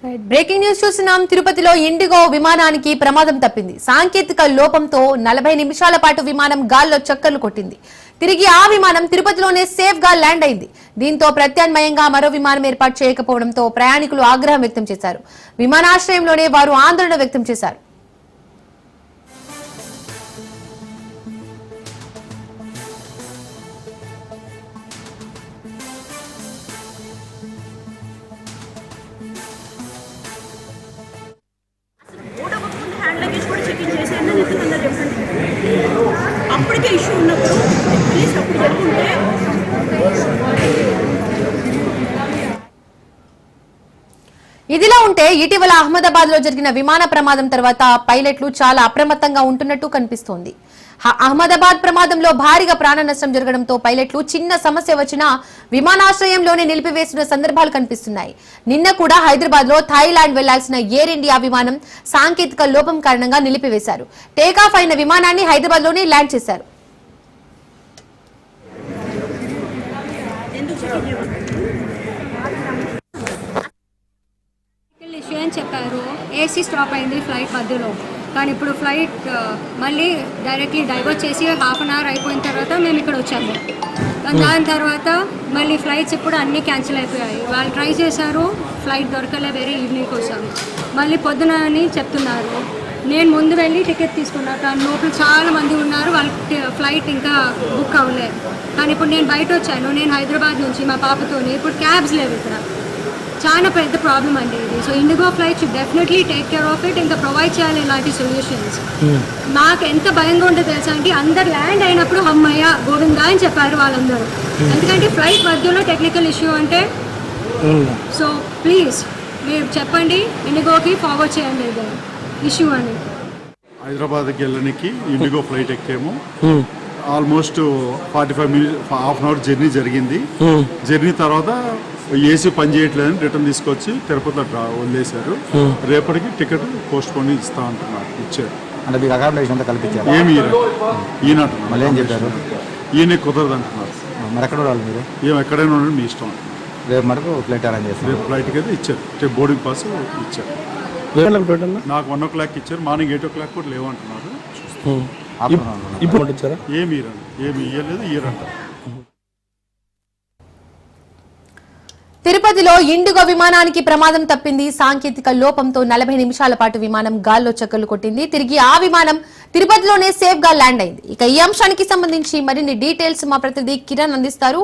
Breaking news చూస్తున్నాం. తిరుపతిలో IndiGo విమానానికి ప్రమాదం తప్పింది. సాంకేతిక లోపంతో 40 నిమిషాల పాటు విమానం గాల్లో చక్కర్లు కొట్టింది. తిరిగి ఆ విమానం తిరుపతిలోనే సేఫ్ గా ల్యాండ్ అయింది. దీంతో ప్రత్యామ్నాయంగా మరో విమానం ఏర్పాటు చేయకపోవడంతో ప్రయాణికులు ఆగ్రహం వ్యక్తం చేశారు. విమానాశ్రయంలోనే వారు ఆందోళన వ్యక్తం చేశారు. అప్పటికే ఇష్యూ ఉన్నప్పుడు ప్లీజ్ అప్పుడు జరుగుతుంటే ఇదిలా ఉంటే ఇటీవల అహ్మదాబాద్ లో జరిగిన విమాన ప్రమాదం తర్వాత పైలట్లు చాలా అప్రమత్తంగా ఉంటున్నట్టు కనిపిస్తోంది. అహ్మదాబాద్ ప్రమాదంలో భారీగా ప్రాణ నష్టం జరగడంతో పైలట్లు చిన్న సమస్య వచ్చినా విమానాశ్రయంలోనే నిలిపివేసిన సందర్భాలు కనిపిస్తున్నాయి. నిన్న కూడా హైదరాబాద్ లో థాయిలాండ్ వెళ్లాల్సిన ఎయిర్ ఇండియా విమానం సాంకేతిక లోపం కారణంగా నిలిపివేశారు. టేకాఫ్ అయిన విమానాన్ని హైదరాబాద్ లోనే ల్యాండ్ చేశారు. చెప్పారు ఏసీ స్టాప్ అయింది ఫ్లైట్ మధ్యలో, కానీ ఇప్పుడు ఫ్లైట్ మళ్ళీ డైరెక్ట్లీ డైవర్ట్ చేసి హాఫ్ అన్ అవర్ అయిపోయిన తర్వాత మేము ఇక్కడ వచ్చాము. దాని తర్వాత మళ్ళీ ఫ్లైట్స్ ఇప్పుడు అన్నీ క్యాన్సిల్ అయిపోయాయి. వాళ్ళు ట్రై చేశారు, ఫ్లైట్ దొరకలే, వేరే ఈవినింగ్కి వచ్చాము. మళ్ళీ పొద్దున అని చెప్తున్నారు. నేను ముందు వెళ్ళి టికెట్ తీసుకున్నాను, కానీ లోపల చాలా మంది ఉన్నారు, వాళ్ళకి ఫ్లైట్ ఇంకా బుక్ అవ్వలేదు. కానీ ఇప్పుడు నేను బయట వచ్చాను, నేను హైదరాబాద్ నుంచి మా పాపతోని. ఇప్పుడు క్యాబ్స్ లేవు ఇక్కడ, చాలా పెద్ద ప్రాబ్లం అండి ఇది. So IndiGo flight should definitely take care of it, ఇంకా ప్రొవైడ్ చేయాలి ఇలాంటి సొల్యూషన్స్. నాకు ఎంత భయంగా ఉంటుందో తెలుసా అంటే, అందరు ల్యాండ్ అయినప్పుడు అమ్మయ్య గోవిందా అని చెప్పారు వాళ్ళందరూ. ఎందుకంటే ఫ్లైట్ మధ్యలో టెక్నికల్ ఇష్యూ అంటే. సో ప్లీజ్ మీరు చెప్పండి, ఇండిగోకి ఫార్వర్డ్ చేయండి ఇది ఇష్యూ అని. హైదరాబాద్కి వెళ్ళడానికి ఇండిగో ఫ్లైట్ ఎక్కాము. Almost 45 minutes, half an hour journey జరిగింది. జర్నీ తర్వాత ఏసీ పని చేయట్లేదని రిటర్న్ తీసుకొచ్చి తిరుపతి వదిలేశారు. రేపటికి టికెట్ పోస్ట్ పోన్ ఇస్తా అంటున్నారు, ఇచ్చారు. అంటే మీకు అకామిడేషన్ అంతా కల్పించారు? ఏమి ఈయన మళ్ళీ ఏం చెప్పారు? ఈయన కుదరదు అంటున్నారు. మరి ఎక్కడ ఉండాలి మీరు? ఏం ఎక్కడైనా ఉండండి మీ ఇష్టం. రేపు మటుకు ఫ్లైట్ అరేంజ్ చేస్తారు? రేపు ఫ్లైట్కి అయితే ఇచ్చారు, బోర్డింగ్ పాస్ ఇచ్చారు. నాకు 1 o'clock ఇచ్చారు, మార్నింగ్ 8 o'clock కూడా లేవంటున్నారు. ఏమి ఇయ్యలేదు, ఇయ్యరంటారు. తిరుపతిలో ఇండిగో విమానానికి ప్రమాదం తప్పింది. సాంకేతిక లోపంతో 40 నిమిషాల పాటు విమానం గాల్లో చక్కర్లు కొట్టింది. తిరిగి ఆ విమానం తిరుపతిలోనే సేఫ్ గా ల్యాండ్ అయింది. ఇక ఈ అంశానికి సంబంధించి మరిన్ని డీటెయిల్స్ మా ప్రతినిధి కిరణ్ అందిస్తారు.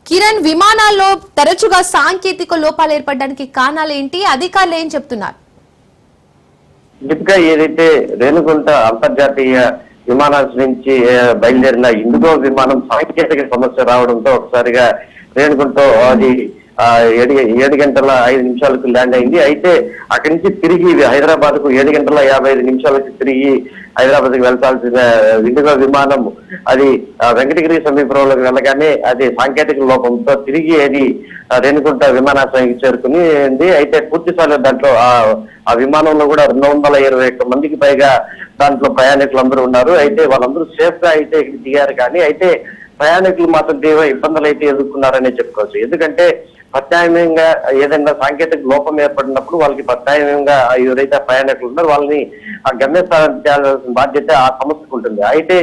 కిరణ్, విమానాల్లో తరచుగా సాంకేతిక లోపాలు ఏర్పడడానికి కారణాలు ఏంటి? అధికారులు ఏం చెప్తున్నారు? ఏదైతే రేణుగుంట అంతర్జాతీయ విమానాశ్రయం నుంచి బయలుదేరిన ఇండిగో విమానం సాంకేతిక సమస్య రావడంతో ఒకసారిగా రేణుగుంటలో అది 7 గంటల 5 నిమిషాలకు ల్యాండ్ అయింది. అయితే అక్కడి నుంచి తిరిగి హైదరాబాద్ కు 7 గంటల 55 నిమిషాలకు తిరిగి హైదరాబాద్ కు వెళ్లాల్సిన ఇండిగో విమానం అది వెంకటగిరి సమీపంలోకి వెళ్ళగానే అది సాంకేతిక లోపంతో తిరిగి అది రేణుగుంట విమానాశ్రయానికి చేరుకుని. అయితే పూర్తి స్థాయిలో దాంట్లో ఆ విమానంలో కూడా 221 మందికి పైగా దాంట్లో ప్రయాణికులు ఉన్నారు. అయితే వాళ్ళందరూ సేఫ్ గా అయితే ఇక్కడ దిగారు. కానీ అయితే ప్రయాణికులు మాత్రం తీవ్ర ఇబ్బందులు అయితే ఎదుర్కొన్నారనే చెప్పుకోవచ్చు. ఎందుకంటే ప్రత్యామ్నాయంగా ఏదైనా సాంకేతిక లోపం ఏర్పడినప్పుడు వాళ్ళకి ప్రత్యామ్నాయంగా ఎవరైతే ప్రయాణికులు ఉన్నారో వాళ్ళని ఆ గమ్యస్థానం చేయాల్సిన బాధ్యత ఆ సంస్థకు ఉంటుంది. అయితే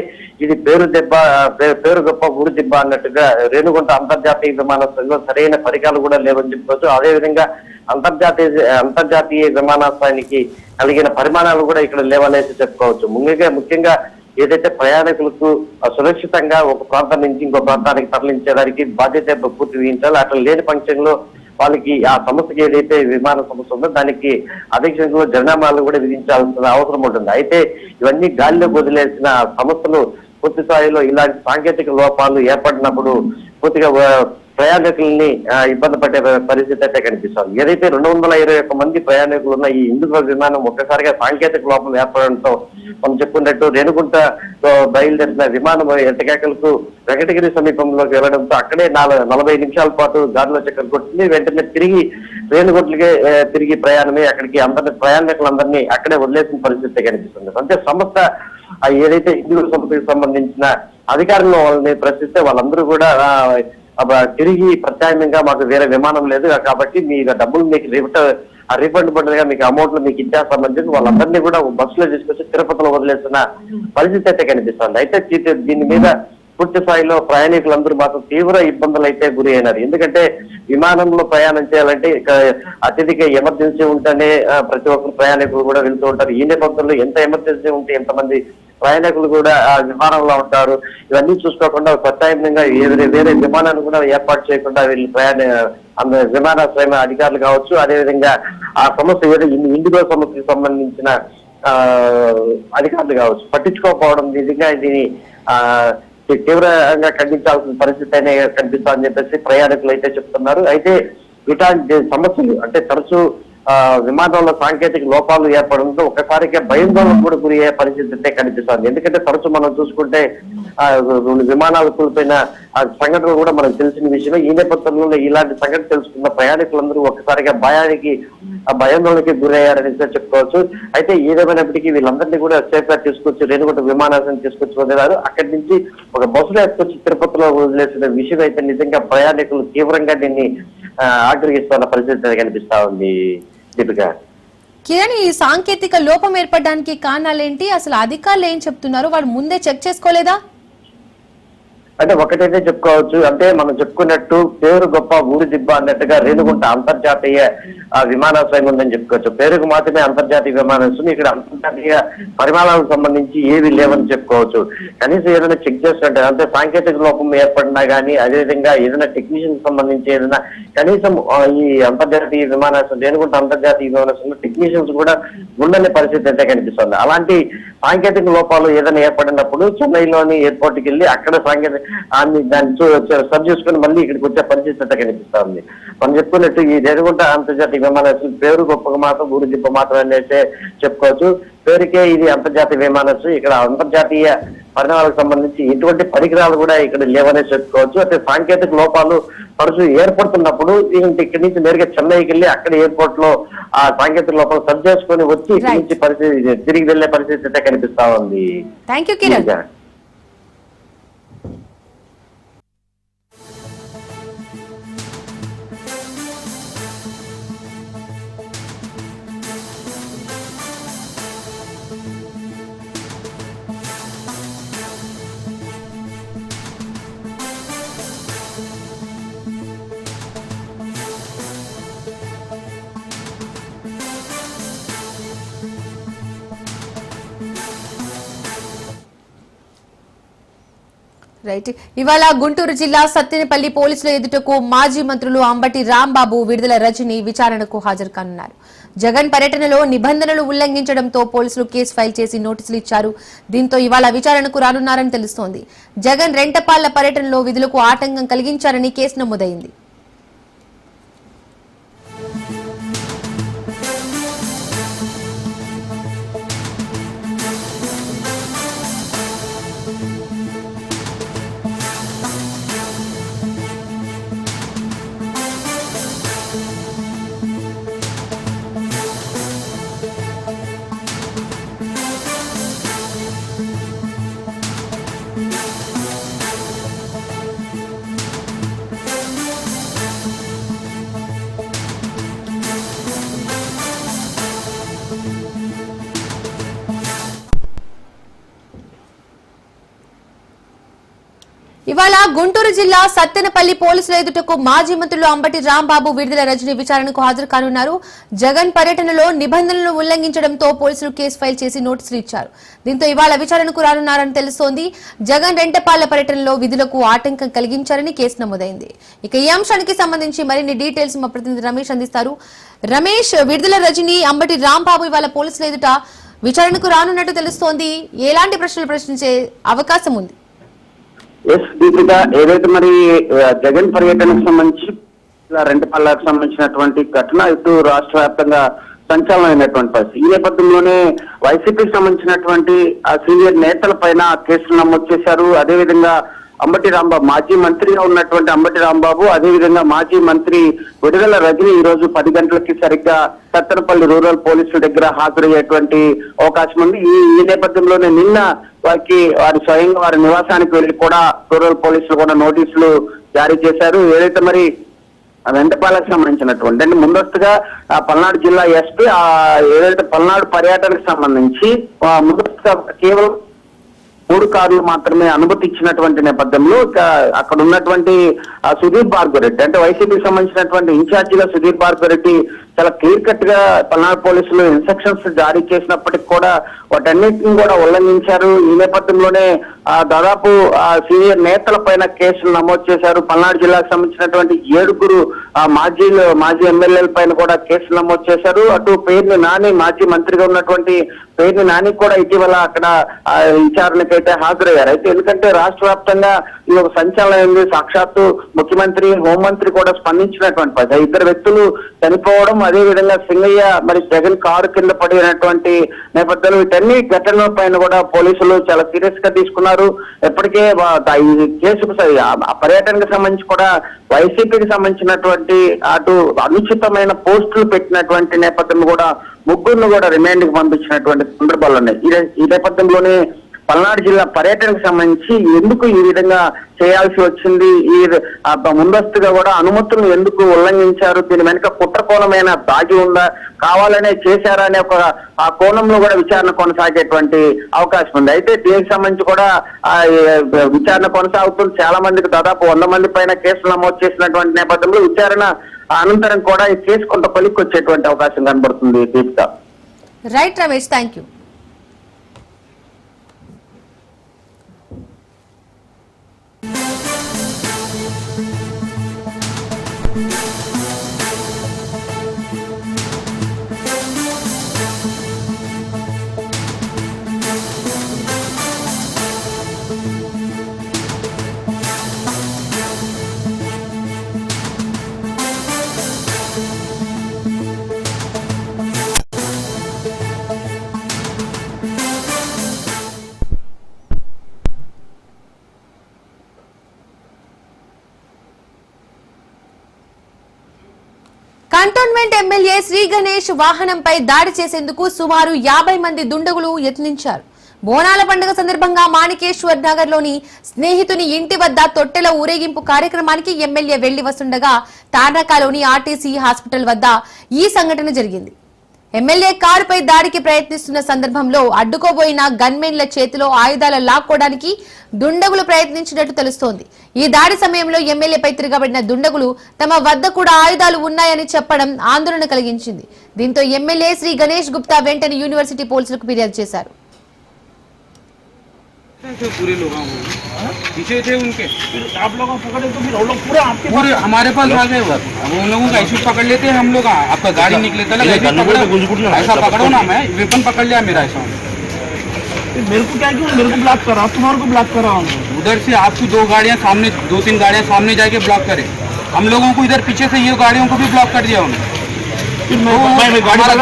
ఇది పేరు గొప్ప ఊరు దిబ్బ అన్నట్టుగా రేణుగుంట అంతర్జాతీయ విమానాశ్రయంలో సరైన పరికరాలు కూడా లేవని చెప్పుకోవచ్చు. అదేవిధంగా అంతర్జాతీయ విమానాశ్రయానికి కలిగిన పరిమాణాలు కూడా ఇక్కడ లేవనేసి చెప్పుకోవచ్చు. ముఖ్యంగా ఏదైతే ప్రయాణికులకు సురక్షితంగా ఒక ప్రాంతం నుంచి ఇంకో ప్రాంతానికి తరలించేదానికి బాధ్యత పూర్తి వహించాలి. అట్లా లేని పక్షంలో వాళ్ళకి ఆ సంస్థకి ఏదైతే విమాన సంస్థ ఉందో దానికి అధికంగా జరిమానాలు కూడా విధించాల్సిన అవసరం ఉంటుంది. అయితే ఇవన్నీ గాలిలో వదిలేసిన సంస్థలు పూర్తి స్థాయిలో ఇలాంటి సాంకేతిక లోపాలు ఏర్పడినప్పుడు పూర్తిగా ప్రయాణికుల్ని ఇబ్బంది పడే పరిస్థితి అయితే కనిపిస్తుంది. ఏదైతే 221 మంది ప్రయాణికులు ఉన్న ఈ ఇండిగో విమానం ఒక్కసారిగా సాంకేతిక లోపం ఏర్పడడంతో మనం చెప్పుకున్నట్టు రేణుగుంట బయలుదేరిన విమానం ఎట్టకేకలకు వెంకటగిరి సమీపంలోకి వెళ్లడంతో అక్కడే 40 నిమిషాల పాటు గాలిలో చక్కర్లు కొట్టింది. వెంటనే తిరిగి రేణుగుంటలకే తిరిగి ప్రయాణమే అక్కడికి ప్రయాణికులందరినీ అక్కడే వదిలేసిన పరిస్థితి కనిపిస్తుంది. అంటే సంస్థ ఏదైతే ఇండిగో సంస్థకి సంబంధించిన అధికారులు వాళ్ళని ప్రశ్నిస్తే వాళ్ళందరూ కూడా తిరిగి ప్రత్యామ్నాయంగా మాకు వేరే విమానం లేదు కాబట్టి మీ డబ్బులు మీకు ఆ రిఫండ్ బదులుగా మీకు అమౌంట్లు మీకు ఇచ్చేస్తామని చెప్పి వాళ్ళందరినీ కూడా బస్సులో తీసుకొచ్చి తిరుపతిలో వదిలేస్తున్న పరిస్థితి అయితే కనిపిస్తుంది. అయితే దీని మీద పూర్తి స్థాయిలో ప్రయాణికులందరూ మాత్రం తీవ్ర ఇబ్బందులు అయితే గురి అయినారు. ఎందుకంటే విమానంలో ప్రయాణం చేయాలంటే అత్యధిక ఎమర్జెన్సీ ఉంటేనే ప్రతి ఒక్కరు ప్రయాణికులు కూడా వెళ్తూ ఉంటారు. ఈ నేపథ్యంలో ఎంత ఎమర్జెన్సీ ఉంటే ఎంతమంది ప్రయాణికులు కూడా ఆ విమానంలో ఉంటారు. ఇవన్నీ చూసుకోకుండా ప్రత్యామ్నాయంగా వేరే విమానాన్ని కూడా ఏర్పాటు చేయకుండా వీళ్ళు విమానాశ్రయ అధికారులు కావచ్చు, అదేవిధంగా ఆ సమస్య ఇండిగో సమస్యకు సంబంధించిన అధికారులు కావచ్చు పట్టించుకోకపోవడం నిజంగా దీని తీవ్రంగా ఖండించాల్సిన పరిస్థితి అనే కనిపిస్తుందని చెప్పేసి ప్రయాణికులు అయితే చెప్తున్నారు. అయితే ఇలాంటి సమస్యలు అంటే తరచూ విమానంలో సాంకేతిక లోపాలు ఏర్పడంతో ఒకసారిగా భయాందోళనకు కూడా గురి అయ్యే పరిస్థితి అయితే కనిపిస్తుంది. ఎందుకంటే తరచూ మనం చూసుకుంటే విమానాలు కూలిపోయిన సంఘటనలు కూడా మనకు తెలిసిన విషయమే. ఈ నేపథ్యంలో ఇలాంటి సంఘటన తెలుసుకున్న ప్రయాణికులందరూ ఒకసారిగా భయాందోళనకి గురయ్యారని చెప్పుకోవచ్చు. అయితే ఏదేమైనప్పటికీ వీళ్ళందరినీ కూడా సేఫ్ గా తీసుకొచ్చి రేణుగుంట విమానాశ్రయం తీసుకొచ్చి వదిలారు. అక్కడి నుంచి ఒక బస్సులో తీసుకొచ్చి తిరుపతిలో వదిలేసిన విషయం అయితే నిజంగా ప్రయాణికులు తీవ్రంగా దీన్ని ఆగ్రహిస్తున్న పరిస్థితి కనిపిస్తా ఉంది. దీపిక, కిరణ్, ఈ సాంకేతిక లోపం ఏర్పడడానికి కారణాలేంటి? అసలు అధికారులు ఏం చెప్తున్నారు? వాళ్ళు ముందే చెక్ చేసుకోలేదా? అంటే ఒకటైతే చెప్పుకోవచ్చు, అంటే మనం చెప్పుకున్నట్టు పేరు గొప్ప ఊరు దిబ్బ అన్నట్టుగా రేణుగుంట అంతర్జాతీయ విమానాశ్రయం ఉందని చెప్పుకోవచ్చు. పేరుకు మాత్రమే అంతర్జాతీయ విమానాశ్రయం. ఇక్కడ అంతర్జాతీయ పరిమాణాలకు సంబంధించి ఏవి లేవని చెప్పుకోవచ్చు. కనీసం ఏదైనా చెక్ చేస్తుంటే అంటే సాంకేతిక లోపం ఏర్పడినా కానీ, అదేవిధంగా ఏదైనా టెక్నీషియన్ సంబంధించి ఏదైనా కనీసం ఈ అంతర్జాతీయ విమానాశ్రయం రేణుగుంట అంతర్జాతీయ విమానాశ్రయంలో టెక్నీషియన్స్ కూడా ఉండని పరిస్థితి అయితే కనిపిస్తుంది. అలాంటి సాంకేతిక లోపాలు ఏదైనా ఏర్పడినప్పుడు చెన్నైలోని ఎయిర్పోర్ట్కి వెళ్ళి అక్కడ దాన్ని సరి చేసుకుని మళ్ళీ ఇక్కడికి వచ్చే పరిస్థితి అయితే కనిపిస్తా ఉంది. మనం చెప్పుకున్నట్టు ఈ రేణుగుంట అంతర్జాతీయ విమానాశ్రయం పేరు గొప్పగా మాత్రం ఊరు దిబ్బ మాత్రం అనేసి చెప్పుకోవచ్చు. పేరుకే ఇది అంతర్జాతీయ విమానాశ్రయం. ఇక్కడ అంతర్జాతీయ పరిణామాలకు సంబంధించి ఎటువంటి పరికరాలు కూడా ఇక్కడ లేవనే చెప్పుకోవచ్చు. అంటే సాంకేతిక లోపాలు తరచూ ఏర్పడుతున్నప్పుడు ఇక్కడి నుంచి నేరుగా చెన్నైకి వెళ్ళి అక్కడ ఎయిర్పోర్ట్ లో ఆ సాంకేతిక లోపాలు సరి చేసుకుని వచ్చి ఇక్కడి నుంచి పరిస్థితి తిరిగి వెళ్లే పరిస్థితి అయితే కనిపిస్తా ఉంది. Thank you Kiran. రైట్. ఇవాళ గుంటూరు జిల్లా సత్తెనపల్లి పోలీసుల ఎదుటకు మాజీ మంత్రులు అంబటి రాంబాబు, విడుదల రజని విచారణకు హాజరు కానున్నారు. జగన్ పర్యటనలో నిబంధనలు ఉల్లంఘించడంతో పోలీసులు కేసు ఫైల్ చేసి నోటీసులు ఇచ్చారు. దీంతో ఇవాళ విచారణకు రానున్నారని తెలుస్తోంది. జగన్ రెంటపాళ్ల పర్యటనలో విధులకు ఆటంకం కలిగించారని కేసు నమోదైంది. ఇవాళ గుంటూరు జిల్లా సత్తెనపల్లి పోలీసుల ఎదుటకు మాజీ మంత్రులు అంబటి రాంబాబు, విడుదల రజని విచారణకు హాజరు కానున్నారు. జగన్ పర్యటనలో నిబంధనలను ఉల్లంఘించడంతో పోలీసులు కేసు ఫైల్ చేసి నోటీసులు ఇచ్చారు. దీంతో ఇవాళ విచారణకు రానున్నారని తెలుస్తోంది. జగన్ రెంటపాళ్ల పర్యటనలో విధులకు ఆటంకం కలిగించారని కేసు నమోదైంది. ఇక ఈ అంశానికి సంబంధించి మరిన్ని డీటెయిల్స్ మా ప్రతినిధి రమేష్ అందిస్తారు. రమేష్, విడుదల రజని, అంబటి రాంబాబు ఇవాళ పోలీసుల ఎదుట విచారణకు రానున్నట్టు తెలుస్తోంది. ఎలాంటి ప్రశ్నలు ప్రశ్నించే అవకాశం ఉంది? దీపిక, ఏదైతే మరి జగన్ పర్యటనకు సంబంధించి రెంటపాళ్లకు సంబంధించినటువంటి ఘటన ఇటు రాష్ట్ర వ్యాప్తంగా సంచలనమైనటువంటి పరిస్థితి. ఈ నేపథ్యంలోనే వైసీపీకి సంబంధించినటువంటి ఆ సీనియర్ నేతల పైన కేసులు నమోదు చేశారు. అదేవిధంగా అంబటి రాంబాబు, మాజీ మంత్రిగా ఉన్నటువంటి అంబటి రాంబాబు, అదేవిధంగా మాజీ మంత్రి విడుదల రజని ఈ రోజు 10 గంటలకి సరిగ్గా సత్తెనపల్లి రూరల్ పోలీసుల దగ్గర హాజరయ్యేటువంటి అవకాశం ఉంది. ఈ నేపథ్యంలోనే నిన్న వారి స్వయంగా వారి నివాసానికి వెళ్లి కూడా రూరల్ పోలీసులు కూడా నోటీసులు జారీ చేశారు. ఏదైతే మరి వెంటపాలకు సంబంధించినటువంటి అంటే ముందస్తుగా పల్నాడు జిల్లా ఎస్పీ ఏదైతే పల్నాడు పర్యటనకు సంబంధించి ముందస్తుగా కేవలం 3 కార్లు మాత్రమే అనుమతి ఇచ్చినటువంటి నేపథ్యంలో అక్కడ ఉన్నటువంటి సుధీర్ భార్గవరెడ్డి అంటే వైసీపీకి సంబంధించినటువంటి ఇన్ఛార్జిగా సుధీర్ భార్గవరెడ్డి చాలా క్లియర్ కట్ గా పల్నాడు పోలీసులు ఇన్స్ట్రక్షన్స్ జారీ చేసినప్పటికీ కూడా వాటన్నిటిని కూడా ఉల్లంఘించారు. ఈ నేపథ్యంలోనే దాదాపు సీనియర్ నేతల పైన కేసులు నమోదు చేశారు. పల్నాడు జిల్లాకు సంబంధించినటువంటి 7 మాజీ ఎమ్మెల్యేల పైన కూడా కేసులు నమోదు చేశారు. అటు పేర్ని నాని మాజీ మంత్రిగా ఉన్నటువంటి పేర్ని నాని కూడా ఇటీవల అక్కడ విచారణకైతే హాజరయ్యారు. అయితే ఎందుకంటే రాష్ట్ర వ్యాప్తంగా ఇది ఒక సంచలనం, సాక్షాత్తు ముఖ్యమంత్రి హోంమంత్రి కూడా స్పందించినటువంటి పరిస్థితి. 2 వ్యక్తులు చనిపోవడం, అదే విధంగా సింగయ్య మరి జగన్ కారు కింద పడినటువంటి నేపథ్యంలో వీటన్ని ఘటనల పైన కూడా పోలీసులు చాలా సీరియస్ గా తీసుకున్నారు. ఎప్పటికే ఈ కేసుకు పర్యటనకు సంబంధించి కూడా వైసీపీకి సంబంధించినటువంటి అటు అనుచితమైన పోస్టులు పెట్టినటువంటి నేపథ్యం కూడా 3 కూడా రిమాండ్ కి పంపించినటువంటి సందర్భాలు ఉన్నాయి. ఈ నేపథ్యంలోనే పల్నాడు జిల్లా పర్యటనకు సంబంధించి ఎందుకు ఈ విధంగా చేయాల్సి వచ్చింది, ఈ ముందస్తుగా కూడా అనుమతులను ఎందుకు ఉల్లంఘించారు, దీని వెనుక కుట్ర కోణమైన దాగి ఉందా, కావాలనే చేశారా అనే ఒక ఆ కోణంలో కూడా విచారణ కొనసాగేటువంటి అవకాశం ఉంది. అయితే దీనికి సంబంధించి కూడా విచారణ కొనసాగుతుంది. చాలా మందికి దాదాపు 100 మంది పైన కేసులు నమోదు చేసినటువంటి నేపథ్యంలో విచారణ అనంతరం కూడా ఈ కేసు కొంత కొలిక్కి వచ్చేటువంటి అవకాశం కనబడుతుంది. Deepika. Right Ramesh, thank you. Cantonment MLA Shri Ganesh వాహనంపై దాడి చేసేందుకు సుమారు 50 మంది దుండగులు యత్నించారు. బోనాల పండుగ సందర్భంగా మాణికేశ్వర్ నగర్ లోని స్నేహితుని ఇంటి వద్ద తొట్టెల ఊరేగింపు కార్యక్రమానికి ఎమ్మెల్యే వెళ్లి వస్తుండగా తార్నాకలోని ఆర్టీసీ హాస్పిటల్ వద్ద ఈ సంఘటన జరిగింది. ఎమ్మెల్యే కారుపై దాడికి ప్రయత్నిస్తున్న సందర్భంలో అడ్డుకోబోయిన గన్మెన్ల చేతిలో ఆయుధాలు లాక్కోవడానికి దుండగులు ప్రయత్నించినట్టు తెలుస్తోంది. ఈ దాడి సమయంలో ఎమ్మెల్యేపై తిరగబడిన దుండగులు తమ వద్ద కూడా ఆయుధాలు ఉన్నాయని చెప్పడం ఆందోళన కలిగించింది. దీంతో ఎమ్మెల్యే శ్రీ గణేష్ గుప్తా వెంటనే యూనివర్సిటీ పోలీసులకు ఫిర్యాదు చేశారు. पूरे लोग पीछे थे उनके, फिर आप लोगों को पकड़े तो फिर वो लोग पूरे हमारे पास आ गए। अब उन लोगों का ऐसे पकड़ लेते हैं हम लोग। आपका गाड़ी निकले तक ऐसा पकड़ो ना, मैं वेपन पकड़ लिया मेरा ऐसा। मेरे को क्या क्यों मेरे को ब्लॉक करा, तुम्हारे को ब्लॉक करा उधर से। आपकी 2 गाड़ियाँ सामने, 2-3 गाड़ियाँ सामने जाके ब्लॉक करे। हम लोगों को इधर पीछे से ये गाड़ियों को भी ब्लॉक कर दिया उन्होंने।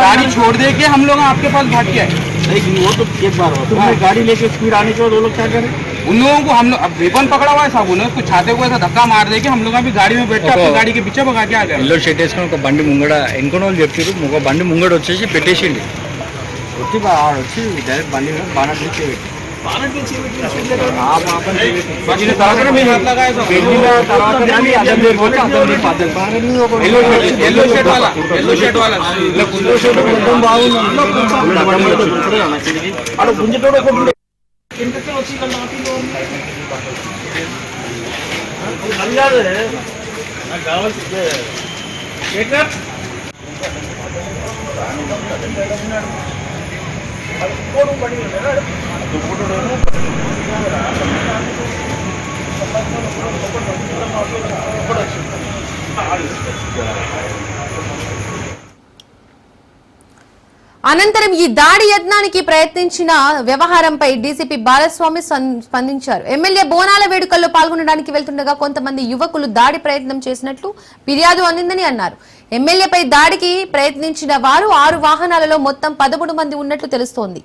गाड़ी छोड़ दे के हम लोग आपके पास भाग के आए। वो तो एक बार हो गाड़ी लेके स्पीड आने के बाद वो लोग क्या करें, उन लोगों को हम लोग अब वेपन पकड़ा हुआ है साहब, उन्होंने कुछ छाते को ऐसा धक्का मार दे के हम लोग अभी गाड़ी में बैठ के अपनी गाड़ी के पीछे भगा के आ गए। ఎల్లో షర్ట్ వేసుకొని ఒక బండి ముంగడ ఎన్నుకోని చెప్పారు, ఒక బండి ముంగడ వచ్చేసి పెట్టేసిండి. వచ్చి వచ్చి డైరెక్ట్ బండి మీద బాగా తీసి అనంతరం ఈ దాడి యత్నానికి ప్రయత్నించిన వ్యవహారంపై డీసీపీ బాలస్వామి స్పందించారు. ఎమ్మెల్యే బోనాల వేడుకల్లో పాల్గొనడానికి వెళ్తుండగా కొంతమంది యువకులు దాడి ప్రయత్నం చేసినట్లు ఫిర్యాదు అందిందని అన్నారు. ఎమ్మెల్యేపై దాడికి ప్రయత్నించిన వారు 6 వాహనాలలో మొత్తం 13 మంది ఉన్నట్లు తెలుస్తోంది.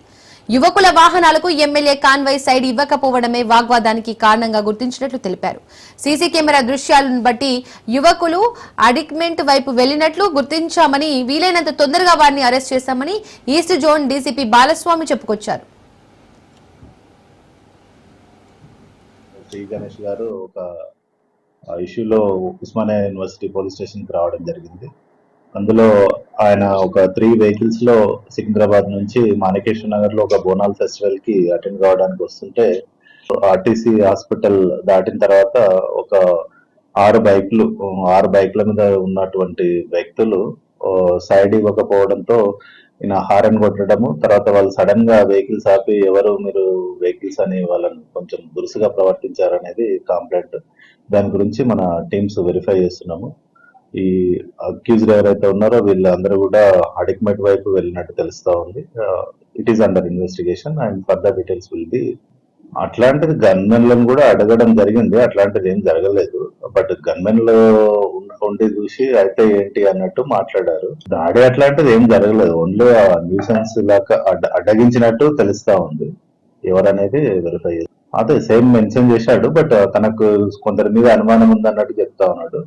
యువకుల వాహనాలకు ఎమ్మెల్యే కాన్వాయ్ సైడ్ ఇవ్వకపోవడమే వాగ్వాదానికి కారణంగా గుర్తించినట్లు తెలిపారు. సీసీ కెమెరా దృశ్యాలను బట్టి యువకులు అడిక్మెంట్ వైపు వెళ్లినట్లు గుర్తించామని, వీలైనంత తొందరగా వారిని అరెస్ట్ చేశామని ఈస్ట్ జోన్ డీసీపీ బాలస్వామి చెప్పుకొచ్చారు. శ్రీ గణేష్ గారు ఒక ఆ ఇష్యూలో ఉస్మానియా యూనివర్సిటీ పోలీస్ స్టేషన్కి రావడం జరిగింది. అందులో ఆయన ఒక 3 వెహికల్స్ లో సికింద్రాబాద్ నుంచి మాణికేశ్వర నగర్ లో ఒక బోనాల్ ఫెస్టివల్ కి అటెండ్ కావడానికి వస్తుంటే ఆర్టీసీ హాస్పిటల్ దాటిన తర్వాత ఒక 6 బైక్ల మీద ఉన్నటువంటి వ్యక్తులు సైడ్ ఇవ్వకపోవడంతో ఈయన హారన్ కొట్టడము, తర్వాత వాళ్ళు సడన్ గా వెహికల్స్ ఆపి ఎవరు మీరు వెహికల్స్ అని వాళ్ళని కొంచెం దురుసుగా ప్రవర్తించారనేది కంప్లైంట్. దాని గురించి మన టీమ్స్ వెరిఫై చేస్తున్నాము. ఈ అక్యూజ్డ్ ఎవరైతే ఉన్నారో వీళ్ళందరూ కూడా అడిక్మెట్ వైపు వెళ్ళినట్టు తెలుస్తా ఉంది. It is under investigation and further details will be. అట్లాంటిది గన్మెన్లను కూడా అడగడం జరిగింది, అట్లాంటిది ఏం జరగలేదు. బట్ గన్మెన్లు ఉండి చూసి అయితే ఏంటి అన్నట్టు మాట్లాడారు. దాడి అట్లాంటిది ఏం జరగలేదు, ఓన్లీ న్యూసెన్స్ లాగా అడ్డగించినట్టు తెలుస్తా ఉంది. ఎవరనేది వెరిఫై చేస్తారు. అదే సేమ్ మెన్షన్ చేశాడు, బట్ తనకు కొందరి మీద అనుమానం ఉంది అన్నట్టు చెప్తా ఉన్నాడు.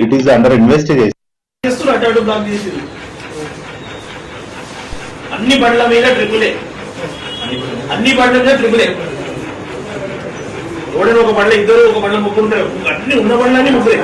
It is under investigation. అన్ని బండ్ల మీద ట్రిపులే, అన్ని బండ్ల మీద ట్రిపులే. ఎవడైనా ఒక బండ్ల ఇద్దరు, ఒక బండ్ల ముగ్గురు ఉంటారు, అన్ని ఉన్న బండ్లన్నీ ముగ్గురే.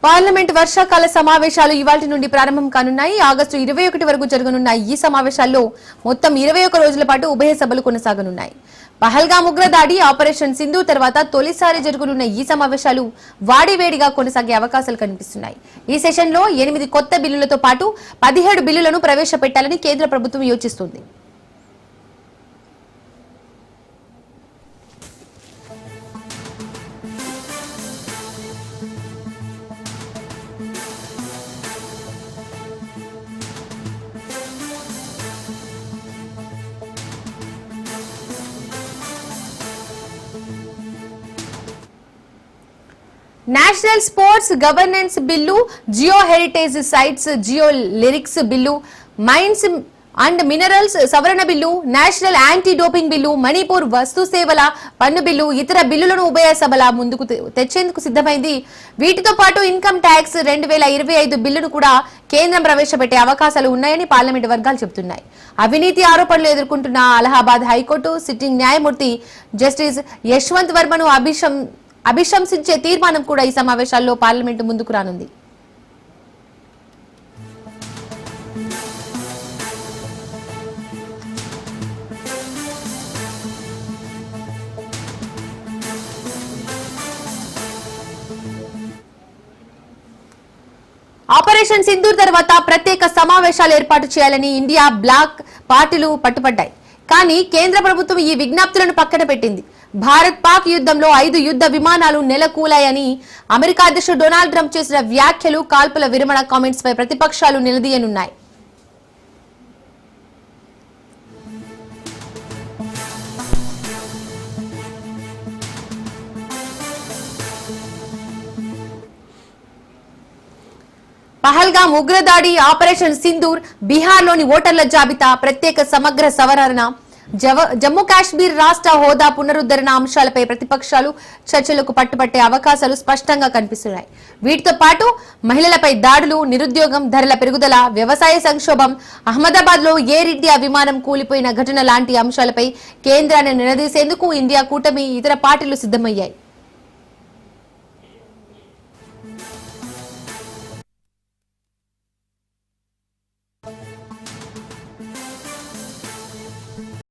పార్లమెంట్ వర్షాకాల సమావేశాలు ఇవాల్టి నుండి ప్రారంభం కానున్నాయి. ఆగస్టు 21 వరకు జరగనున్న ఈ సమావేశాల్లో మొత్తం 21 రోజుల పాటు ఉభయ సభలు కొనసాగనున్నాయి. పహల్గామ్ ఉగ్రదాడి, ఆపరేషన్ సింధు తర్వాత తొలిసారి జరగనున్న ఈ సమావేశాలు వాడివేడిగా కొనసాగే అవకాశాలు కనిపిస్తున్నాయి. ఈ సెషన్లో 8 కొత్త బిల్లులతో పాటు 17 బిల్లులను ప్రవేశపెట్టాలని కేంద్ర ప్రభుత్వం యోచిస్తుంది. National sports governance bill, geo heritage sites, geo relics bill, mines and minerals సవరణ bill, national anti doping bill, Manipur వస్తు సేవల పన్ను బిల్లు, ఇతర బిల్లులను ఉభయ సభల ముందుకు తెచ్చేందుకు సిద్ధమైంది. వీటితో పాటు ఇన్కమ్ ట్యాక్స్ 2025 బిల్లును కూడా కేంద్రం ప్రవేశపెట్టే అవకాశాలు ఉన్నాయని పార్లమెంట్ వర్గాలు చెబుతున్నాయి. అవినీతి ఆరోపణలు ఎదుర్కొంటున్న అలహాబాద్ హైకోర్టు సిట్టింగ్ న్యాయమూర్తి జస్టిస్ యశ్వంత్ వర్మను అభిశంసించే తీర్మానం కూడా ఈ సమావేశాల్లో పార్లమెంటు ముందుకు రానుంది. ఆపరేషన్ సింధూర్ తర్వాత ప్రత్యేక సమావేశాలు ఏర్పాటు చేయాలని ఇండియా బ్లాక్ పార్టీలు పట్టుపడ్డాయి. కానీ కేంద్ర ప్రభుత్వం ఈ విజ్ఞప్తులను పక్కన పెట్టింది. భారత్ పాక్ యుద్ధంలో 5 యుద్ధ విమానాలు నెలకూలాయని అమెరికా అధ్యక్షుడు డొనాల్డ్ ట్రంప్ చేసిన వ్యాఖ్యలు, కాల్పుల విరమణ కామెంట్స్ పై ప్రతిపక్షాలు నిలదీయనున్నాయి. పహల్గామ్ ఉగ్రదాడి, ఆపరేషన్ సింధూర్, బీహార్లోని ఓటర్ల జాబితా ప్రత్యేక సమగ్ర సవరణ, జమ్మూ కాశ్మీర్ రాష్ట్ర హోదా పునరుద్ధరణ అంశాలపై ప్రతిపక్షాలు చర్చలకు పట్టుబట్టే అవకాశాలు స్పష్టంగా కనిపిస్తున్నాయి. వీటితో పాటు మహిళలపై దాడులు, నిరుద్యోగం, ధరల పెరుగుదల, వ్యవసాయ సంక్షోభం, అహ్మదాబాద్ లో ఎయిర్ ఇండియా విమానం కూలిపోయిన ఘటన లాంటి అంశాలపై కేంద్రాన్ని నిలదీసేందుకు ఇండియా కూటమి, ఇతర పార్టీలు సిద్ధమయ్యాయి.